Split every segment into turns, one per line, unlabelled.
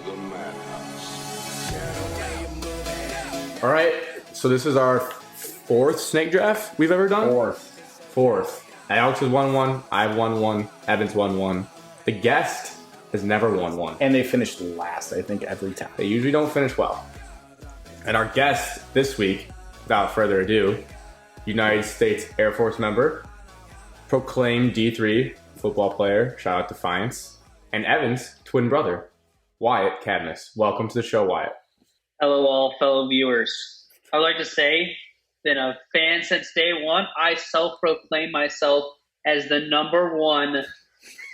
the madhouse.
All right, so this is our fourth snake draft we've ever done? Fourth. Alex has won one, I've won one, Evan's won one. The guest has never won one.
And they finished last, I think, every time.
They usually don't finish well. And our guest this week, without further ado, United States Air Force member, proclaimed D3 football player, shout out Defiance, and Evan's twin brother, Wyatt Cadmus. Welcome to the show, Wyatt.
Hello, all fellow viewers. I would like to say, been a fan since day one. I self-proclaim myself as the number one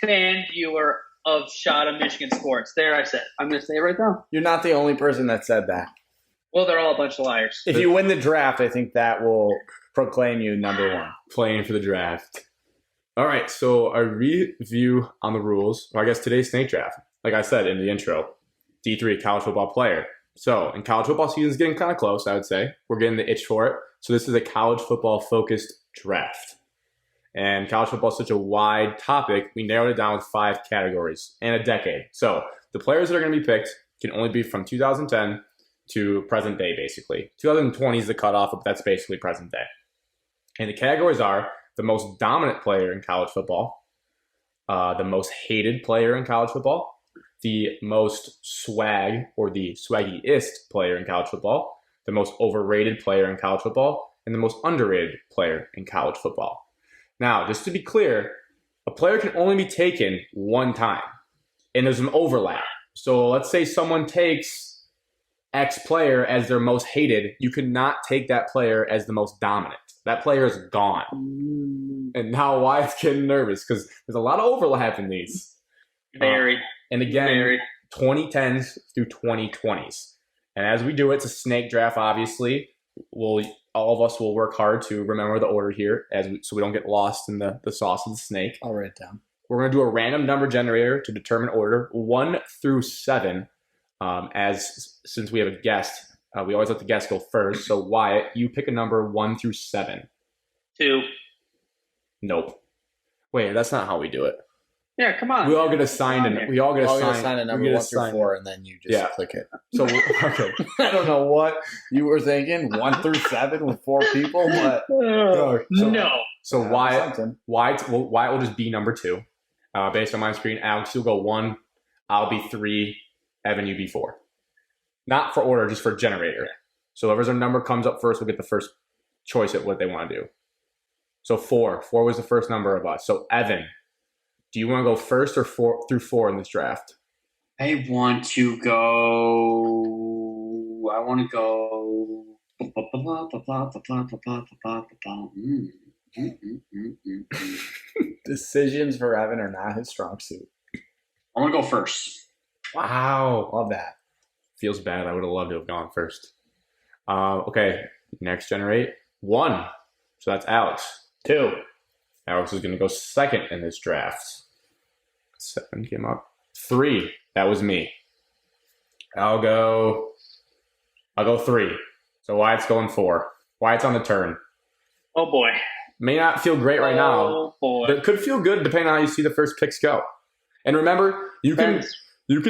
fan viewer of Shot of Michigan sports. There, I said. I'm going to say it right now.
You're not the only person that said that.
Well, they're all a bunch of liars.
If you win the draft, I think that will proclaim you number one.
Playing for the draft. All right, so a review on the rules. Or I guess today's snake draft. Like I said in the intro, D3 college football player. So, and college football season is getting kind of close, I would say. We're getting the itch for it. So this is a college football focused draft. And college football is such a wide topic, we narrowed it down with 5 categories and a decade. So the players that are going to be picked can only be from 2010 to present day, basically. 2020 is the cutoff, but that's basically present day. And the categories are the most dominant player in college football, the most hated player in college football, the most swag or the swaggiest player in college football, the most overrated player in college football, and the most underrated player in college football. Now, just to be clear, a player can only be taken one time, and there's an overlap. So let's say someone takes X player as their most hated, you could not take that player as the most dominant. That player is gone. And now Wyatt's getting nervous because there's a lot of overlap in these.
Very.
And again, 2010s through 2020s. And as we do it, it's a snake draft, obviously. All of us will work hard to remember the order here so we don't get lost in the sauce of the snake.
I'll write it down.
We're going to do a random number generator to determine order, 1 through 7. Since we have a guest, we always let the guest go first. So Wyatt, you pick a number 1 through 7.
2.
Nope. Wait, that's not how we do it.
Yeah, come on.
We all get assigned a number.
Assign a number 1 through 4, and then you just click it.
So okay.
I don't know what you were thinking. 1 through 7 with 4 people, but
No.
So Wyatt will just be number 2. Based on my screen, Alex, you'll go 1. I'll be 3. Evan, you be 4. Not for order, just for generator. So whoever's our number comes up first will get the first choice at what they want to do. So 4. 4 was the first number of us. So Evan, do you want to go first or 4 through 4 in this draft?
I want to go.
Decisions for Evan are not his strong suit.
I want to go first.
Wow.
Love that.
Feels bad. I would have loved to have gone first. Okay, next generate. 1. So that's Alex. 2. Alex is going to go second in this draft. 7 came up. 3. That was me. I'll go 3. So Wyatt's going 4. Wyatt's on the turn.
Oh, boy.
May not feel great right now.
Oh, boy.
But it could feel good depending on how you see the first picks go. And remember, you can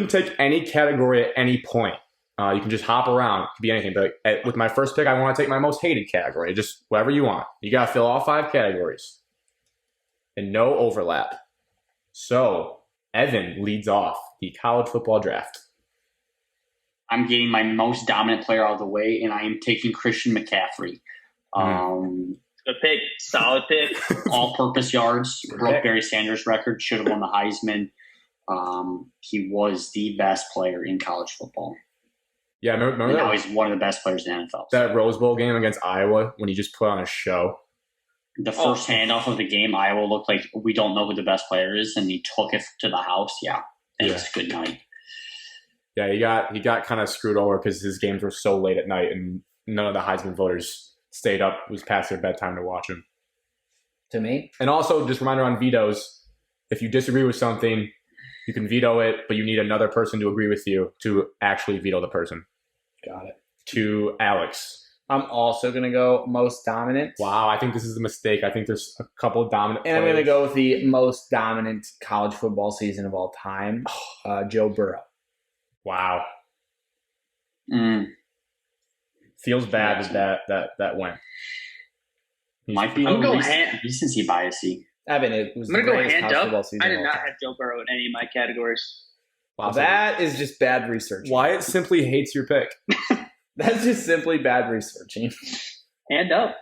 take any category at any point. You can just hop around. It could be anything. But with my first pick, I want to take my most hated category. Just whatever you want. You got to fill all 5 categories. And no overlap. So, Evan leads off the college football draft.
I'm getting my most dominant player out of the way, and I am taking Christian McCaffrey.
Good pick. Solid pick.
All-purpose yards. Broke Barry Sanders' record. Should have won the Heisman. He was the best player in college football.
Yeah, remember
and
that?
Now he's one of the best players in the NFL.
That Rose Bowl game against Iowa when he just put on a show.
The first handoff of the game, Iowa looked like we don't know who the best player is, and he took it to the house. Yeah, it's a good night.
Yeah, he got kind of screwed over because his games were so late at night, and none of the Heisman voters stayed up. It was past their bedtime to watch him.
To me?
And also, just reminder on vetoes, if you disagree with something, you can veto it, but you need another person to agree with you to actually veto the person.
Got it.
To Alex.
I'm also going to go most dominant.
Wow, I think this is a mistake. I think there's a couple of dominant
And I'm going to go with the most dominant college football season of all time, Joe Burrow.
Wow.
Mm,
Feels bad that went.
might be a
I'm
little
going hand.
recency biasy.
Evan, it was
I'm
the
gonna go
greatest
hand
college
up.
football season
I
of
did
all
not
time.
have Joe Burrow in any of my categories.
Wow, so
That is just bad research.
Wyatt simply hates your pick.
That's just simply bad researching.
Hand up.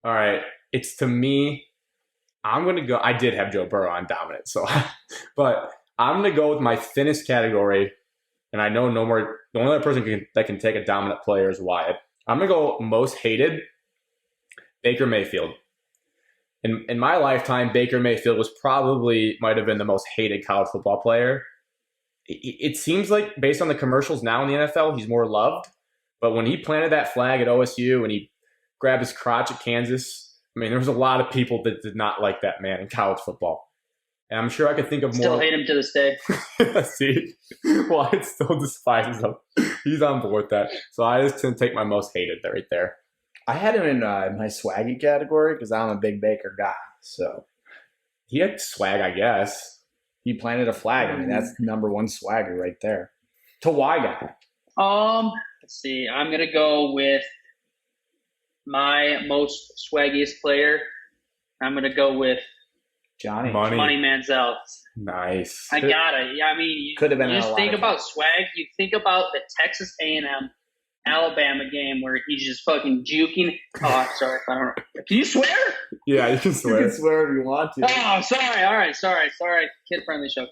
All right. It's to me. I'm going to go. I did have Joe Burrow on dominant. So, but I'm going to go with my thinnest category. And I know no more. The only other person that can take a dominant player is Wyatt. I'm going to go most hated, Baker Mayfield. In my lifetime, Baker Mayfield might have been the most hated college football player. It seems like, based on the commercials now in the NFL, he's more loved. But when he planted that flag at OSU and he grabbed his crotch at Kansas, I mean, there was a lot of people that did not like that man in college football. And I'm sure I could think of more.
Still hate him to this day.
See, Wyatt still despises him. He's on board with that. So I just didn't take my most hated right there.
I had him in my swaggy category because I'm a big Baker guy. So
He had swag, I guess.
he planted a flag. I mean, that's number one swagger right there. To Y guy.
Let's see. I'm gonna go with my most swaggiest player. I'm gonna go with
Johnny.
Money Manziel.
Nice.
I gotta. Yeah, I mean, you,
Could have been
you
in a
just
lot
think
of
about swag. You think about the Texas A&M Alabama game where he's just fucking juking. Oh, sorry. I don't know. Can you swear?
Yeah, you can
You
swear.
can swear if you want to.
Oh, sorry. All right. Sorry. Kid friendly show.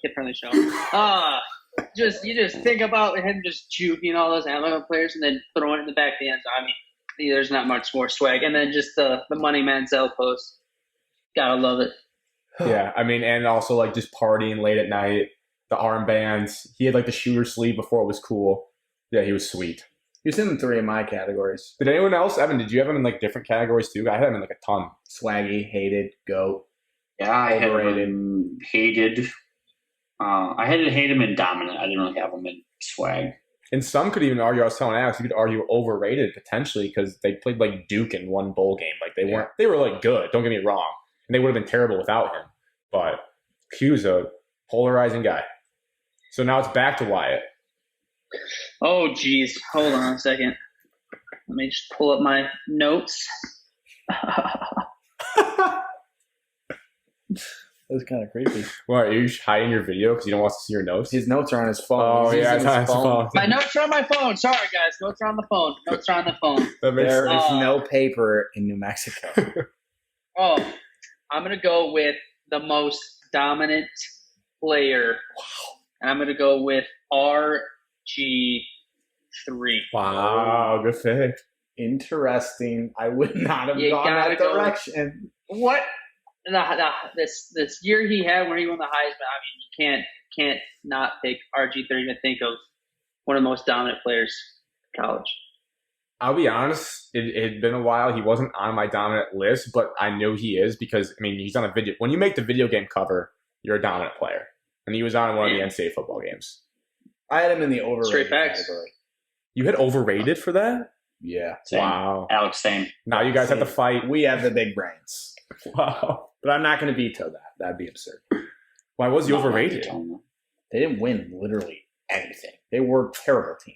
You just think about him just juking all those Alabama players and then throwing it in the back of the end zone. I mean, there's not much more swag. And then just the Money Manziel post. Gotta love it.
Yeah, I mean, and also like just partying late at night, the armbands. He had like the shooter sleeve before it was cool. Yeah, he was sweet.
He was in 3 of my categories.
Did anyone else, Evan? Did you have him in like different categories too? I had him in like a ton.
Swaggy, hated, goat.
Yeah, I had
Overrated.
him hated. I had to hate him in dominant. I didn't really have him in swag.
And some could even argue. I was telling Alex, you could argue overrated potentially because they played like Duke in one bowl game. Like they weren't. They were like good. Don't get me wrong, and they would have been terrible without him. But he was a polarizing guy. So now it's back to Wyatt.
Oh, geez. Hold on a second. Let me just pull up my notes.
That was kind of creepy.
Well, are you hiding your video because you don't want us to see your notes?
His notes are on his phone.
Oh,
He's
yeah,
using
it's on
his
his phone.
My notes are on my phone. Sorry, guys. Notes are on the phone.
That makes
There
sense.
is no paper in New Mexico.
Oh, I'm going to go with the most dominant player. Wow. And I'm going to go with RG3.
Wow, good pick.
Interesting. I would not have
You
gone
gotta
that
go.
direction.
What? This year he had where he won the Heisman, I mean, you can't not pick RG3 to think of one of the most dominant players in college.
I'll be honest, it had been a while. He wasn't on my dominant list, but I knew he is because, I mean, he's on a video. When you make the video game cover, you're a dominant player. And he was on one of the NCAA football games.
I had him in the
Straight
overrated
facts.
category.
You had overrated for that?
Yeah.
Same.
Wow.
Alex, same.
Now you guys have to fight.
We have the big brains.
Wow.
But I'm not going to veto that. That'd be absurd.
Why was he
No,
overrated?
They didn't win literally anything. They were a terrible team.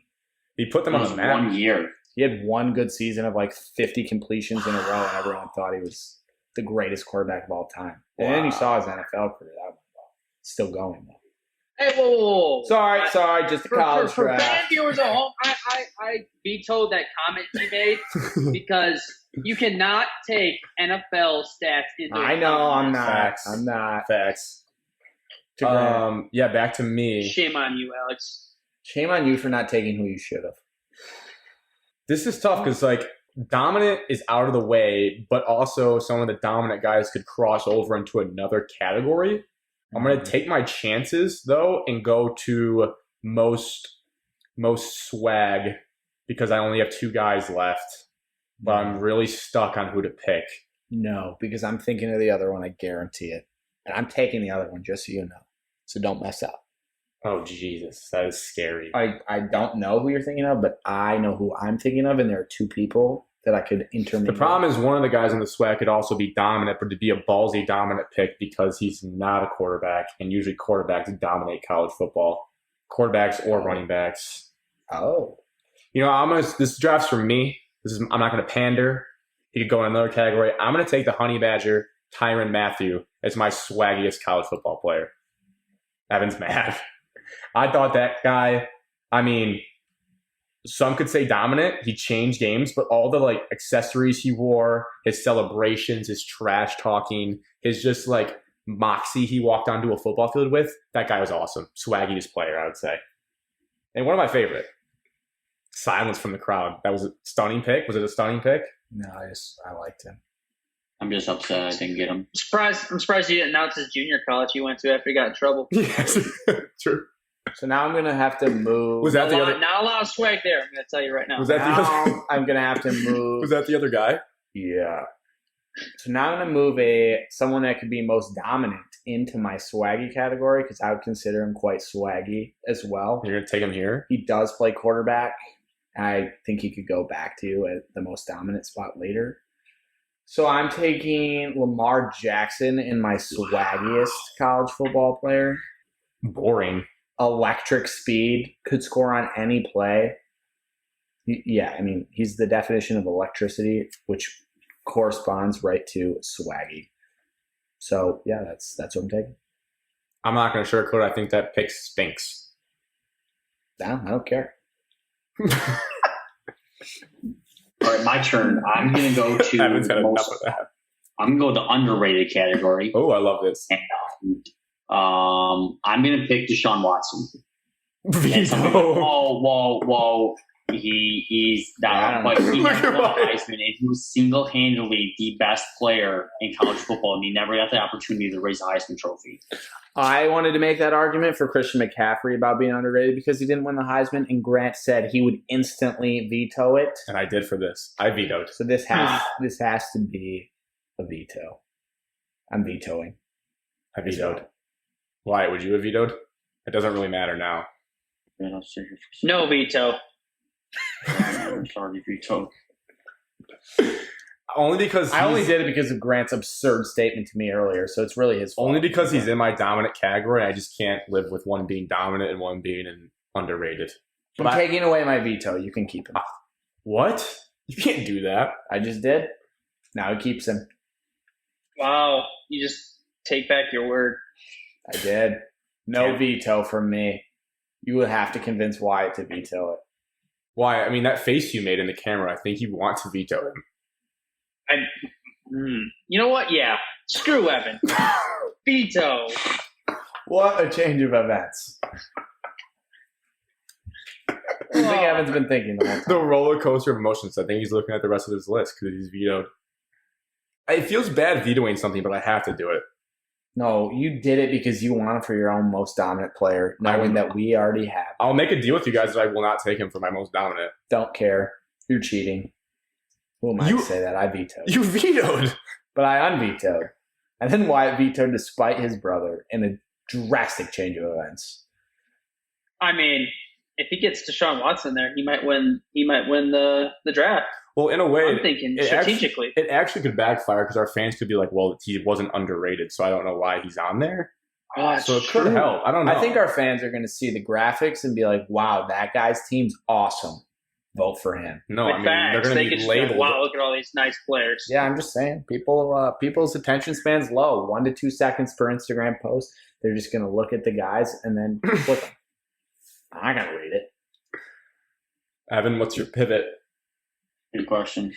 He put them
It
on
was
the map.
1 year.
He had one good season of like 50 completions in a row, and everyone thought he was the greatest quarterback of all time. And then you
Wow.
saw his NFL career. That one, still going, though.
Hey, whoa.
Sorry, just a college
for fan
draft.
viewers at home, I vetoed that comment you made because you cannot take NFL stats into
I know, I'm not.
Facts.
I'm not.
Facts.
To grant.
Yeah, back to me.
Shame on you, Alex.
Shame on you for not taking who you should have.
This is tough because, like, dominant is out of the way, but also some of the dominant guys could cross over into another category. I'm going to take my chances, though, and go to most swag because I only have 2 guys left, but I'm really stuck on who to pick.
No, because I'm thinking of the other one. I guarantee it. And I'm taking the other one, just so you know. So don't mess up.
Oh, Jesus. That is scary.
I don't know who you're thinking of, but I know who I'm thinking of, and there are 2 people that I could intermingle.
The problem is one of the guys on the swag could also be dominant, but to be a ballsy dominant pick because he's not a quarterback, and usually quarterbacks dominate college football. quarterbacks or running backs.
Oh.
You know, this draft's for me. I'm not going to pander. He could go in another category. I'm going to take the Honey Badger, Tyrann Mathieu, as my swaggiest college football player. Evan's mad. I thought that guy, I mean, some could say dominant. He changed games, but all the like accessories he wore, his celebrations, his trash talking, his just like moxie he walked onto a football field with, that guy was awesome. Swaggiest player, I would say. And one of my favorite. Silence from the crowd. That was a stunning pick. Was it a stunning pick?
No, I liked him.
I'm just upset I didn't get him.
I'm surprised he didn't announce his junior college he went to after he got in trouble.
Yes, true.
So now I'm gonna have to move.
Was that the other?
Not a lot of swag there. I'm going to tell you right now.
Was that the other?
I'm gonna have to move.
Was that the other guy?
Yeah. So now I'm gonna move someone that could be most dominant into my swaggy category because I would consider him quite swaggy as well.
You're gonna take him here.
He does play quarterback. I think he could go back to at the most dominant spot later. So I'm taking Lamar Jackson in my swaggiest college football player.
Boring.
Electric speed, could score on any play. Yeah, I mean, he's the definition of electricity, which corresponds right to swaggy. So, yeah, that's what I'm taking.
I'm not going to sugarcoat. I think that pick stinks.
No, I don't care.
All right, my turn. I'm going to go to
Evan's had enough of that.
I'm going to go the underrated category.
Oh, I love this.
And, I'm going to pick Deshaun Watson.
Veto.
Whoa. He's that, but he never won the Heisman, and he was single-handedly the best player in college football, and he never got the opportunity to raise the Heisman Trophy.
I wanted to make that argument for Christian McCaffrey about being underrated because he didn't win the Heisman, and Grant said he would instantly veto it.
And I did for this. I vetoed.
So this has to be a veto. I'm vetoing.
I vetoed. Why? Would you have vetoed? It doesn't really matter now.
No veto.
I'm sorry, veto.
Only because
I only did it because of Grant's absurd statement to me earlier, so it's really his fault.
Only because he's in my dominant category. I just can't live with one being dominant and one being underrated.
I'm taking away my veto. You can keep him.
What? You can't do that.
I just did. Now he keeps him.
Wow. You just take back your word.
I did. No veto from me. You would have to convince Wyatt to veto it.
Why? I mean, that face you made in the camera, I think you want to veto him.
You know what? Yeah. Screw Evan. Veto.
What a change of events. I think Evan's been thinking the whole time.
The roller coaster of emotions. I think he's looking at the rest of his list because he's vetoed. It feels bad vetoing something, but I have to do it.
No, you did it because you want it for your own most dominant player, knowing that we already have.
I'll make a deal with you guys that I will not take him for my most dominant.
Don't care. You're cheating. Who am I to say that? I vetoed.
You vetoed.
But I unvetoed. And then Wyatt vetoed despite his brother in a drastic change of events.
I mean, if he gets Deshaun Watson there, he might win the draft.
Well, in a way,
I'm thinking strategically.
It actually could backfire because our fans could be like, well, he wasn't underrated, so I don't know why he's on there.
Oh,
so it could help. I don't know.
I think our fans are going to see the graphics and be like, wow, that guy's team's awesome. Vote for him.
No,
With
I mean,
facts,
they're going to be labeled.
Wow, look at all these nice players.
Yeah, I'm just saying. People's attention span's low. 1 to 2 seconds per Instagram post. They're just going to look at the guys and then click them. I'm not going to read it.
Evan, what's your pivot?
Good question.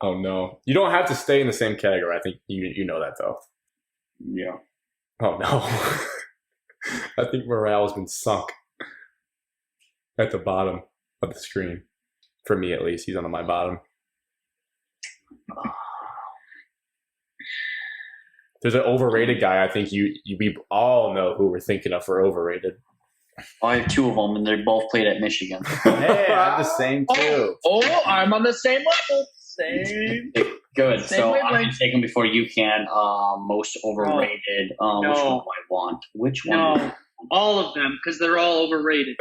Oh, no. You don't have to stay in the same category. I think you know that, though.
Yeah.
Oh, no. I think morale's been sunk at the bottom of the screen. For me, at least. He's on my bottom. There's an overrated guy. I think we all know who we're thinking of for overrated.
I have 2 of them, and they both played at Michigan.
Hey, I have the same too.
Oh, I'm on the same level. Same.
Good.
Same
So
wavelength.
I'm going to take them before you can. Most overrated. Which one do I want? Which one?
No, all of them, because they're all overrated.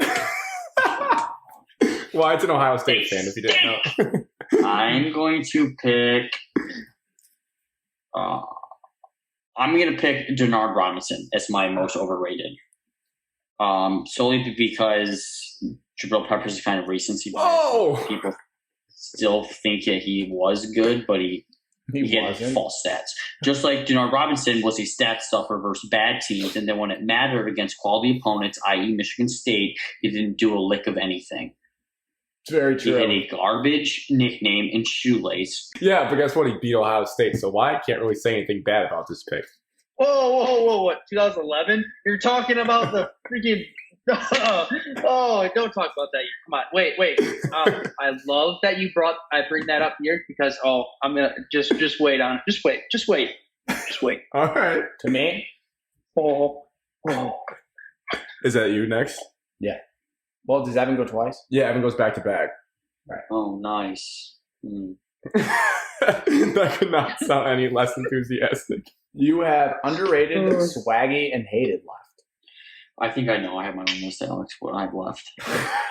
Well, it's an Ohio State fan, if you didn't know.
I'm going to pick. I'm going to pick Denard Robinson as my most overrated. Solely because Jabril Peppers is kind of recency bias.
Oh!
People still think that he was good, but he had
wasn't.
false stats. Just like Denard Robinson was a stat stuffer versus bad teams, and then when it mattered against quality opponents, i.e. Michigan State, he didn't do a lick of anything.
It's very
He
true.
had a garbage nickname in shoelace.
Yeah, but guess what? He beat Ohio State, so why? I can't really say anything bad about this pick.
Whoa, what, 2011? You're talking about the freaking... Oh, don't talk about that. Come on, wait. I love that I bring that up here because, I'm going to just wait on it. Just wait.
All right.
To me?
Oh.
Is that you next?
Well, does Evan go twice?
Yeah, Evan goes back to back.
Oh, nice.
That could not sound any less enthusiastic.
You have underrated, swaggy, and hated left.
I think I know. I have my own list, Alex, what I've left.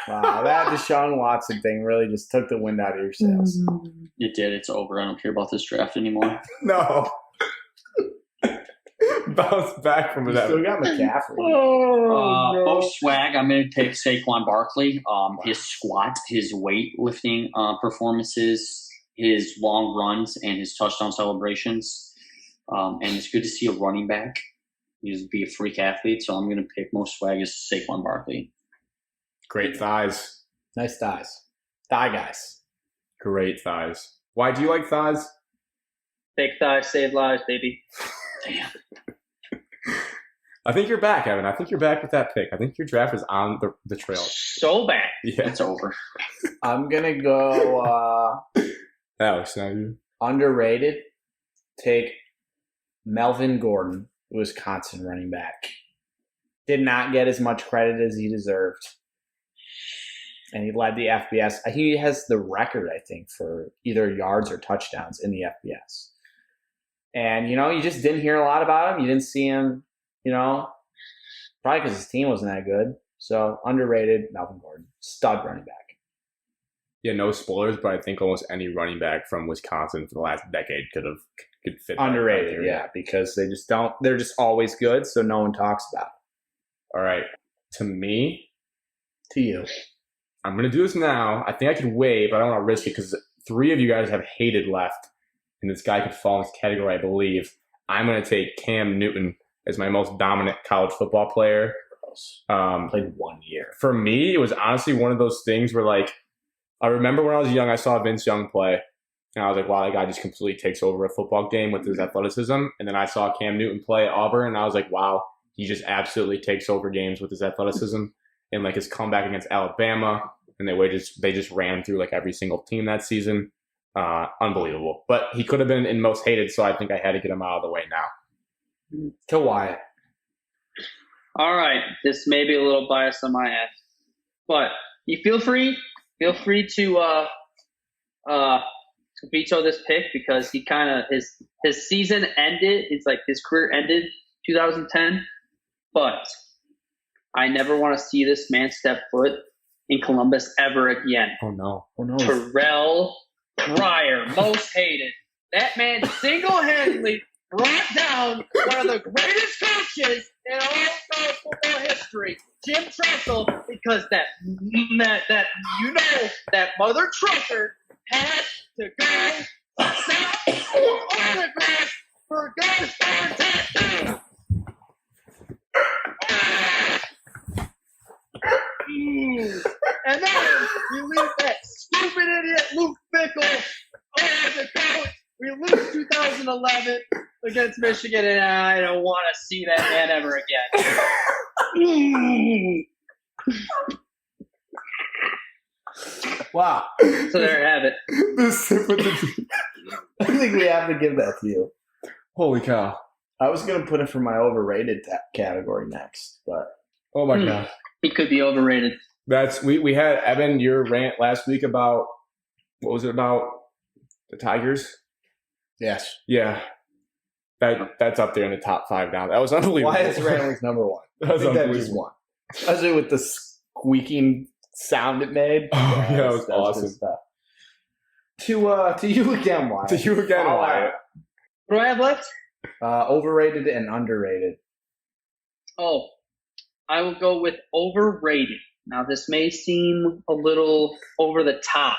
Wow, that Deshaun Watson thing really just took the wind out of your sails.
It did. It's over. I don't care about this draft anymore.
No. Bounce back from
You
that.
still got McCaffrey.
Most swag, I'm going to pick Saquon Barkley. His squat, his weightlifting performances, his long runs, and his touchdown celebrations. And it's good to see a running back. He's be a freak athlete, so I'm going to pick most swag as Saquon Barkley.
Great thighs.
Nice thighs. Thigh guys.
Great thighs. Why do you like thighs?
Fake thighs save lives, baby.
Damn.
I think you're back, Evan. I think you're back with that pick. I think your draft is on the trail.
So bad.
Yeah.
It's over.
I'm going to go
Alex, now you.
underrated. Take Melvin Gordon, Wisconsin running back. Did not get as much credit as he deserved. And he led the FBS. He has the record, I think, for either yards or touchdowns in the FBS. And, you just didn't hear a lot about him. You didn't see him, probably because his team wasn't that good. So, underrated, Melvin Gordon. Stud running back.
Yeah, no spoilers, but I think almost any running back from Wisconsin for the last decade could fit. that
Underrated,
criteria.
yeah, because they're just always good, so no one talks about it.
All right. To me,
To you.
I'm going to do this now. I think I can wait, but I don't want to risk it because 3 of you guys have hated left, and this guy could fall in this category, I believe. I'm going to take Cam Newton as my most dominant college football player.
Played 1 year.
For me, it was honestly one of those things where, I remember when I was young, I saw Vince Young play, and I was like, wow, that guy just completely takes over a football game with his athleticism. And then I saw Cam Newton play at Auburn, and I was like, wow, he just absolutely takes over games with his athleticism. And his comeback against Alabama, and they just ran through every single team that season. Unbelievable. But he could have been in most hated, so I think I had to get him out of the way now.
To Wyatt.
All right, this may be a little biased on my end, but you feel free to veto this pick because he kind of his season ended. It's his career ended 2010, but I never want to see this man step foot in Columbus ever again.
Oh, no.
Oh, no.
Terrell Pryor, most hated. That man single-handedly brought down one of the greatest coaches in all college football history, Jim Tressel, because that mother trucker had to go south for autographs for Gus tattoo. And then we leave that stupid idiot Luke Fickell as a coach. We lose 2011 against Michigan, and I don't want to see that man ever again.
Wow.
So there you have it.
The sip with the...
I think we have to give that to you.
Holy cow.
I was going to put it for my overrated category next, but
Oh, my God.
He could be overrated.
We had, Evan, your rant last week about, what was it about? The Tigers?
yes.
Yeah. That's up there in the top 5 now. That was unbelievable.
Wyatt's rant was number 1.
That was
I think that
unbelievable.
just won. Especially with the squeaking sound it made.
Oh, yeah, it was
that's
awesome.
good stuff. To you again, Wyatt.
To you again,
All
Wyatt.
What do I have left?
Overrated and underrated.
Oh, I will go with overrated. Now, this may seem a little over the top.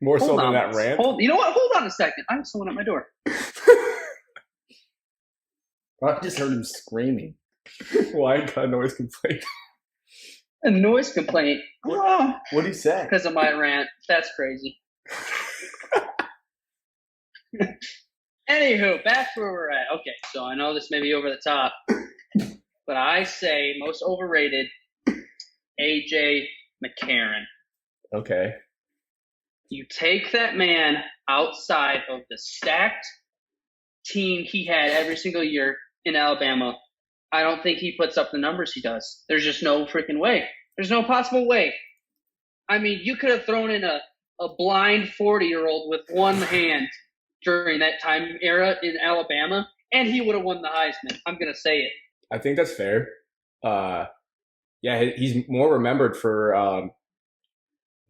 More so
Hold
than
on.
that rant.
You know what? Hold on a second. I have someone at my door.
I just heard him screaming.
Why got a noise complaint?
A noise complaint. Oh,
What did he say?
because of my rant. That's crazy. Anywho, back to where we're at. Okay, so I know this may be over the top, but I say most overrated, AJ McCarron.
Okay.
You take that man outside of the stacked team he had every single year in Alabama. I don't think he puts up the numbers he does. There's just no freaking way. There's no possible way. I mean, you could have thrown in a blind 40-year-old with one hand during that time era in Alabama, and he would have won the Heisman. I'm going to say it.
I think that's fair. Yeah, he's more remembered for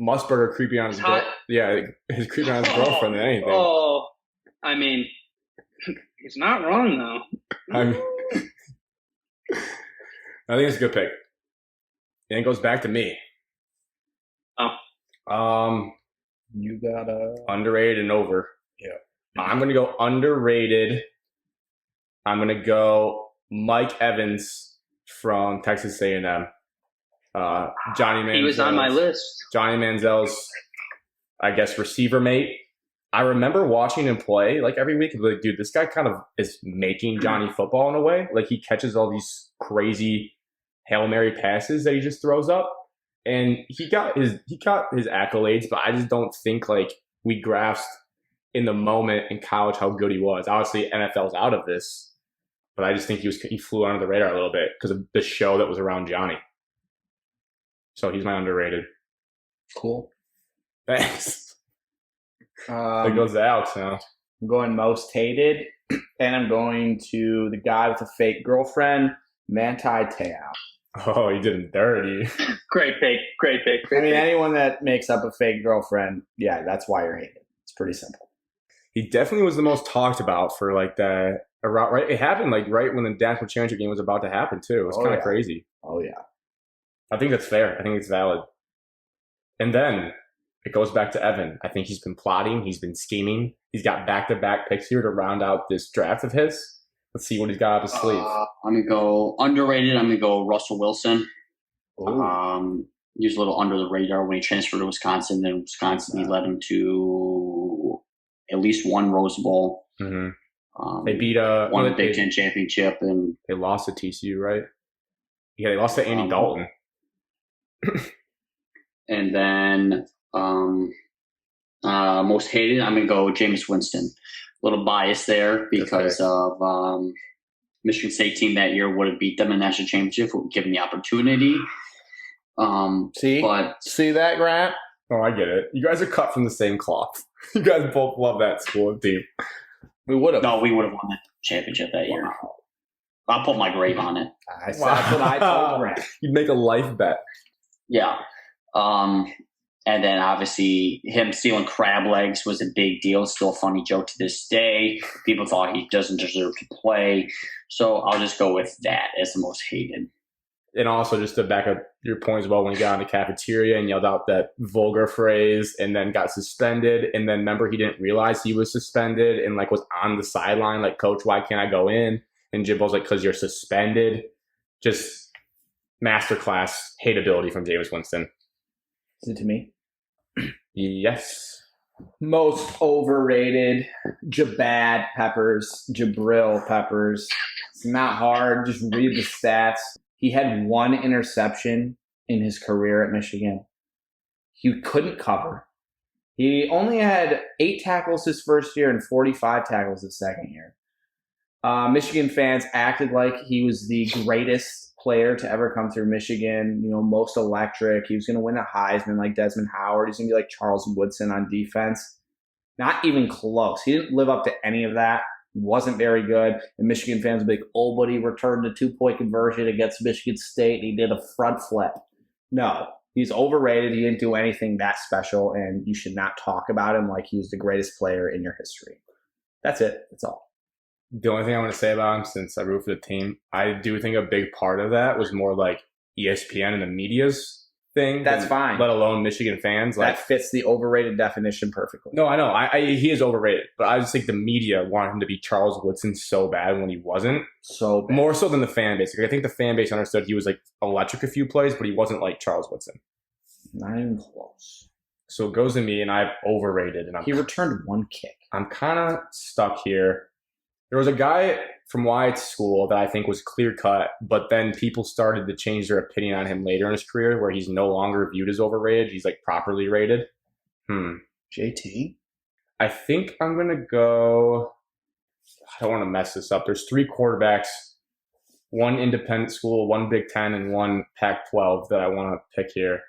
Musburger creeping on his his creeping on his girlfriend than anything.
Oh, I mean, he's not wrong though.
I mean, I think it's a good pick. And it goes back to me.
Oh.
You got
Underrated and over.
Yeah.
I'm going to go underrated. I'm going to go Mike Evans from Texas A&M. Johnny Manziel.
He was on my list.
Johnny Manziel's, I guess, receiver mate. I remember watching him play like every week. Like, dude, this guy kind of is making Johnny football in a way. Like, he catches all these crazy Hail Mary passes that he just throws up. And he got his accolades, but I just don't think like we grasped in the moment in college how good he was. Obviously, NFL's out of this, but I just think he flew under the radar a little bit because of the show that was around Johnny. So he's my underrated.
cool.
Thanks. That goes to Alex now.
I'm going most hated, and I'm going to the guy with a fake girlfriend, Manti Te'o.
Oh, you did him dirty.
Great pick.
I mean, anyone that makes up a fake girlfriend, yeah, that's why you're hated. It's pretty simple.
He definitely was the most talked about for like that. Right, it happened like right when the national championship game was about to happen too. It was kind of crazy.
Oh yeah.
I think that's fair. I think it's valid. And then it goes back to Evan. I think he's been plotting. He's been scheming. He's got back-to-back picks here to round out this draft of his. Let's see what he's got up his sleeve.
I'm going to go underrated. I'm going to go Russell Wilson. He was a little under the radar when he transferred to Wisconsin. Then Wisconsin, he led him to at least one Rose Bowl.
Mm-hmm. They beat
won the Big Ten championship. And
they lost to TCU, right? Yeah, they lost to Andy Dalton.
And then most hated, I'm going to go Jameis Winston. A little bias there because of Michigan State team that year would have beat them in the national championship, given the opportunity.
See that, Grant?
Oh, I get it. You guys are cut from the same cloth. You guys both love that school and team.
We would have won the championship that year. I'll put my grave on it.
That's what I told Grant.
You'd make a life bet.
Yeah. And then obviously him stealing crab legs was a big deal. Still a funny joke to this day. People thought he doesn't deserve to play. So I'll just go with that as the most hated.
And also just to back up your point as well, when he got in the cafeteria and yelled out that vulgar phrase and then got suspended. And then remember, he didn't realize he was suspended and like was on the sideline like, Coach, why can't I go in? And Jimbo's like, because you're suspended. Just masterclass hateability from Jameis Winston.
Is it to me?
Yes.
Most overrated, Jabad Peppers, Jabril Peppers. It's not hard. Just read the stats. He had one interception in his career at Michigan. He couldn't cover. He only had 8 tackles his first year and 45 tackles his second year. Michigan fans acted like he was the greatest player to ever come through Michigan, most electric. He was going to win a Heisman like Desmond Howard. He's going to be like Charles Woodson on defense. Not even close. He didn't live up to any of that. Wasn't very good. And Michigan fans would be like, oh, but he returned a 2-point conversion against Michigan State and he did a front flip. No, he's overrated. He didn't do anything that special, and you should not talk about him like he was the greatest player in your history. That's it. That's all.
The only thing I want to say about him, since I root for the team, I do think a big part of that was more like ESPN and the media's thing.
That's fine.
Let alone Michigan fans. Like,
That fits the overrated definition perfectly.
no, I know. He is overrated, but I just think the media wanted him to be Charles Woodson so bad when he wasn't.
So bad.
More so than the fan base. Like, I think the fan base understood he was like electric a few plays, but he wasn't like Charles Woodson.
Not even close.
So it goes to me, and I've overrated, and
He returned one kick.
I'm kind of stuck here. There was a guy from Wyatt's school that I think was clear cut, but then people started to change their opinion on him later in his career, where he's no longer viewed as overrated. He's like properly rated.
JT?
I think I'm gonna go. I don't want to mess this up. There's 3 quarterbacks, 1 independent school, 1 Big Ten, and 1 Pac-12 that I want to pick here.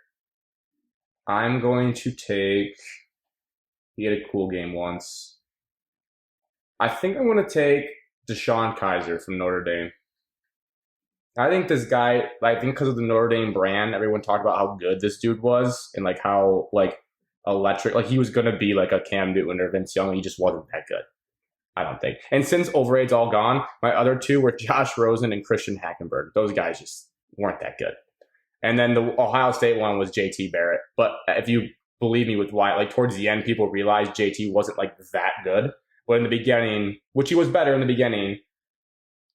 I'm going to take. He had a cool game once. I think I'm going to take Deshaun Kaiser from Notre Dame. I think this guy, because of the Notre Dame brand, everyone talked about how good this dude was and like how like electric, like he was going to be like a Cam Newton or Vince Young. He just wasn't that good, I don't think. And since overrate's all gone, my other 2 were Josh Rosen and Christian Hackenberg. Those guys just weren't that good. And then the Ohio State one was JT Barrett. But if you believe me with Wyatt, like towards the end, people realized JT wasn't like that good. But in the beginning, which he was better in the beginning,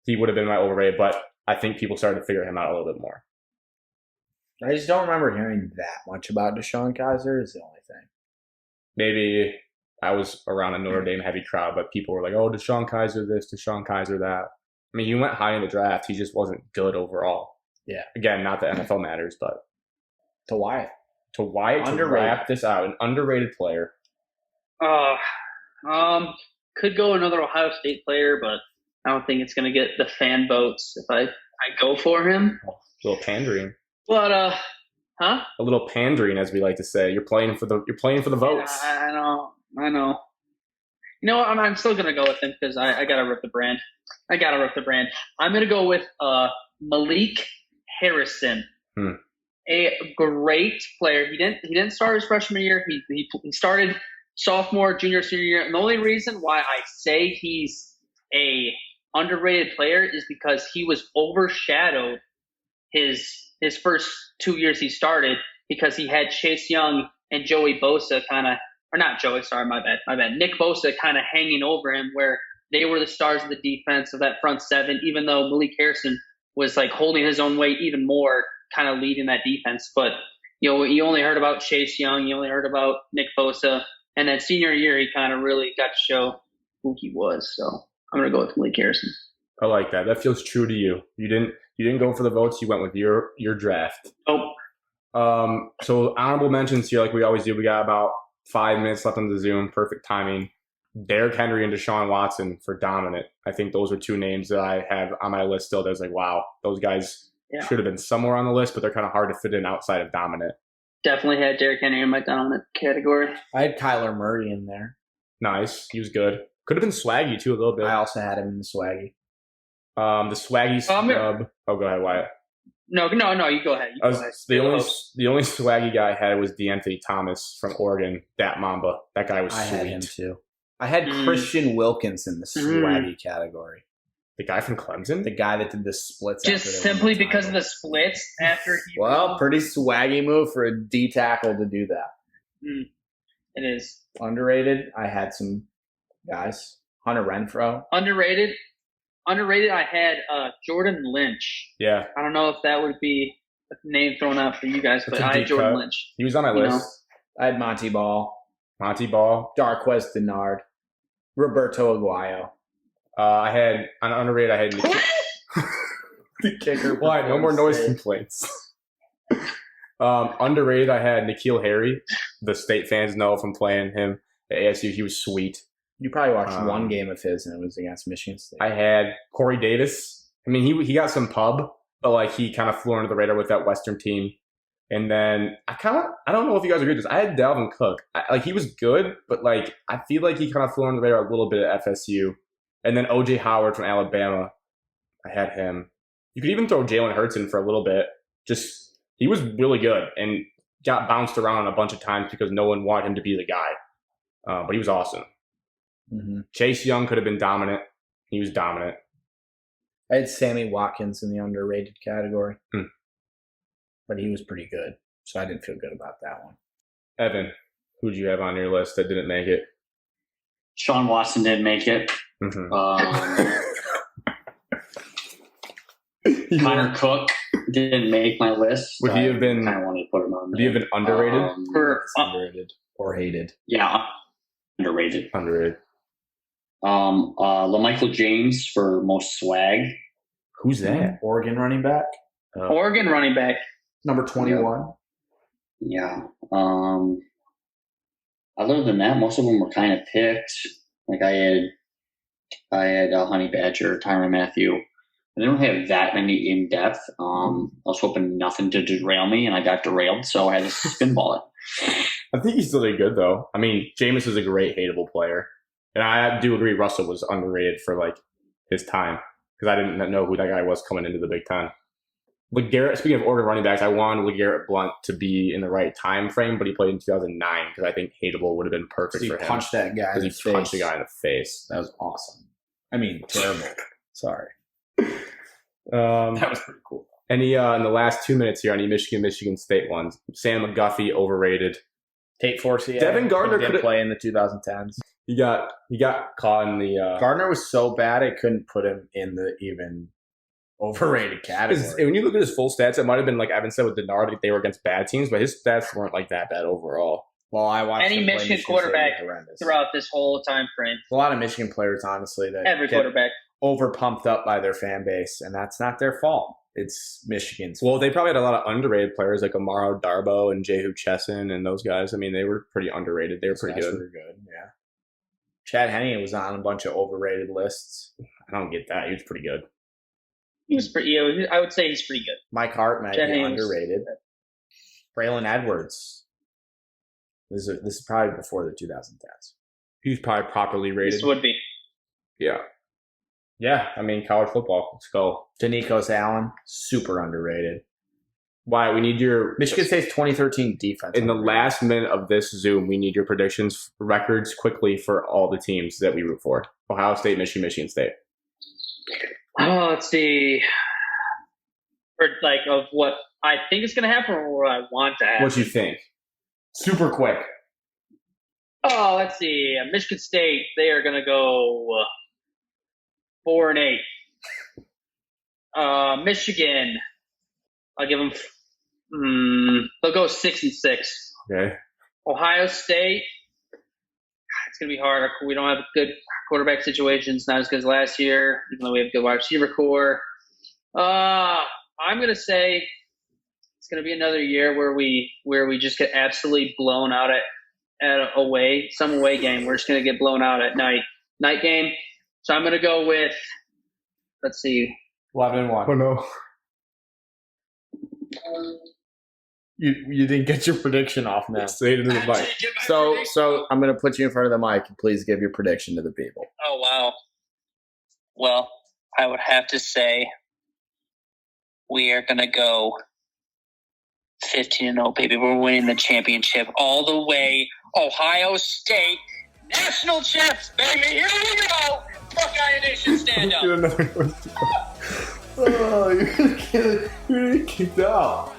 he would have been my overrated. But I think people started to figure him out a little bit more.
I just don't remember hearing that much about Deshaun Kaiser is the only thing.
Maybe I was around a Notre Dame heavy crowd, but people were like, oh, Deshaun Kaiser this, Deshaun Kaiser that. I mean, he went high in the draft. He just wasn't good overall.
Yeah.
Again, not that NFL matters, but
To Wyatt.
to Wyatt to wrap this out, an underrated player.
Could go another Ohio State player, but I don't think it's going to get the fan votes if I go for him.
A little pandering.
But
A little pandering, as we like to say. You're playing for the votes.
I know. You know what? I'm still going to go with him because I got to rip the brand. I'm going to go with Malik Harrison. A great player. He didn't start his freshman year. He started sophomore, junior, senior year. And the only reason why I say he's a underrated player is because he was overshadowed his first 2 years he started because he had Chase Young and Joey Bosa Nick Bosa kind of hanging over him where they were the stars of the defense of that front 7, even though Malik Harrison was like holding his own weight even more, kind of leading that defense. But you only heard about Chase Young, you only heard about Nick Bosa. And then senior year, he kind of really got to show who he was. So I'm going to go with Malik Harrison.
I like that. That feels true to you. You didn't go for the votes. You went with your draft.
Oh.
So honorable mentions here, like we always do. We got about 5 minutes left on the Zoom. Perfect timing. Derrick Henry and Deshaun Watson for dominant. I think those are 2 names that I have on my list still. That's like, wow, those guys should have been somewhere on the list, but they're kind of hard to fit in outside of dominant.
Definitely had Derrick Henry in my dominant category.
I had Kyler Murray in there.
Nice. He was good. Could have been swaggy too a little bit.
I also had him in the swaggy.
The swaggy snub. Oh, go ahead, Wyatt.
No, you go ahead.
The only swaggy guy I had was DeAnthony Thomas from Oregon. That Mamba. That guy was sweet.
I had him too. I had Christian Wilkins in the swaggy category.
The guy from Clemson?
The guy that did the splits.
Just simply because of the splits after he.
Well, pretty swaggy move for a D tackle to do that.
It is.
Underrated. I had some guys. Hunter Renfrow.
Underrated. I had Jordan Lynch.
Yeah.
I don't know if that would be a name thrown out for you guys, but I had Jordan Lynch.
He was on my list.
I had Monty Ball.
Darquez
Denard. Roberto Aguayo.
I had on underrated. I had
the kicker.
Why? No more noise complaints. Underrated. I had N'Keal Harry. The state fans know from playing him at ASU. He was sweet.
You probably watched one game of his, and it was against Michigan State.
I had Corey Davis. I mean, he got some pub, but like he kind of flew under the radar with that Western team. And then I don't know if you guys agree with this. I had Dalvin Cook. He was good, but like I feel like he kind of flew under the radar a little bit at FSU. And then O.J. Howard from Alabama. I had him. You could even throw Jalen Hurts in for a little bit. Just he was really good and got bounced around a bunch of times because no one wanted him to be the guy. But he was awesome.
Mm-hmm.
Chase Young could have been dominant. He was dominant.
I had Sammy Watkins in the underrated category,
Hmm.
but he was pretty good, so I didn't feel good about that one.
Evan, who do you have on your list that didn't make it?
Sean Watson didn't make it.
Mm-hmm.
Connor Cook didn't make my list.
Would he have been?
I kind of wanted to put him on.
Would he have been underrated?
Underrated or hated?
Yeah, underrated.
Underrated.
LaMichael James for most swag.
Who's that?
Oregon running back,
Oregon running back.
number 21.
Yeah. Other than that, most of them were kind of picked. Like I had Honey Badger, Tyrann Mathieu. I didn't have that many in depth. I was hoping nothing to derail me, and I got derailed, so I had to spinball it.
I think he's still good though. I mean, Jameis is a great hateable player, and I do agree Russell was underrated for like his time because I didn't know who that guy was coming into the Big Ten. LeGarrette, speaking of Oregon running backs, I wanted LeGarrette Blount to be in the right time frame, but he played in 2009 because I think hateable would have been perfect for him.
He punched that guy in the
Because he punched the guy in the face.
That was awesome. I mean, terrible. Sorry.
That
was pretty cool.
Any in the last 2 minutes here, any Michigan State ones? Sam McGuffey overrated.
Tate Forcier.
Devin Gardner
didn't
could've-
play in the 2010s.
He got caught in the.
Gardner was so bad I couldn't put him in the even overrated category.
When you look at his full stats, it might have been like Evan said with Denard, they were against bad teams, but his stats weren't like that bad overall.
Well, I watched
Any
him play
Michigan
State,
quarterback
it was horrendous.
throughout this whole time frame.
A lot of Michigan players, honestly, that
Every
get
quarterback.
over pumped up by their fan base, and that's not their fault. It's Michigan's
Well, they probably had a lot of underrated players like Amaro Darbo and Jehu Chesson and those guys. I mean, they were pretty underrated. They were pretty good.
Yeah. Chad Henne was on a bunch of overrated lists.
I don't get that. He was pretty good.
He was pretty. I would say he's pretty good.
Mike Hart might
Chad
be
Henne was-
underrated. Braylon Edwards. This is probably before the 2010s.
He was probably properly rated.
This would be.
Yeah. Yeah, I mean, college football. Let's go.
Danikos Allen, super underrated.
Why? We need your
Michigan State's 2013 defense.
in the
underrated.
last minute of this Zoom. We need your predictions, records quickly for all the teams that we root for: Ohio State, Michigan State.
Oh, let's see. Or like of what I think is going to happen or what I want to happen.
What you think?
super quick.
Oh, let's see. Michigan State, they are going to go 4-8. Michigan, I'll give them. They'll go 6-6.
Okay.
Ohio State, it's going to be hard. We don't have good quarterback situations, not as good as last year, even though we have a good wide receiver core. I'm going to say it's going to be another year where we just get absolutely blown out at some away game. We're just going to get blown out at night game. So I'm going to go with, let's see.
11-1.
Oh no.
You didn't get your prediction off, man.
Say it into the mic.
So I'm going to put you in front of the mic and please give your prediction to the people.
Oh, wow. Well, I would have to say we are going to go 15-0, baby. We're winning the championship all the way. Ohio State, national champs, baby. Here we go. Buckeye Nation, stand up.
Oh, you're gonna get kicked out.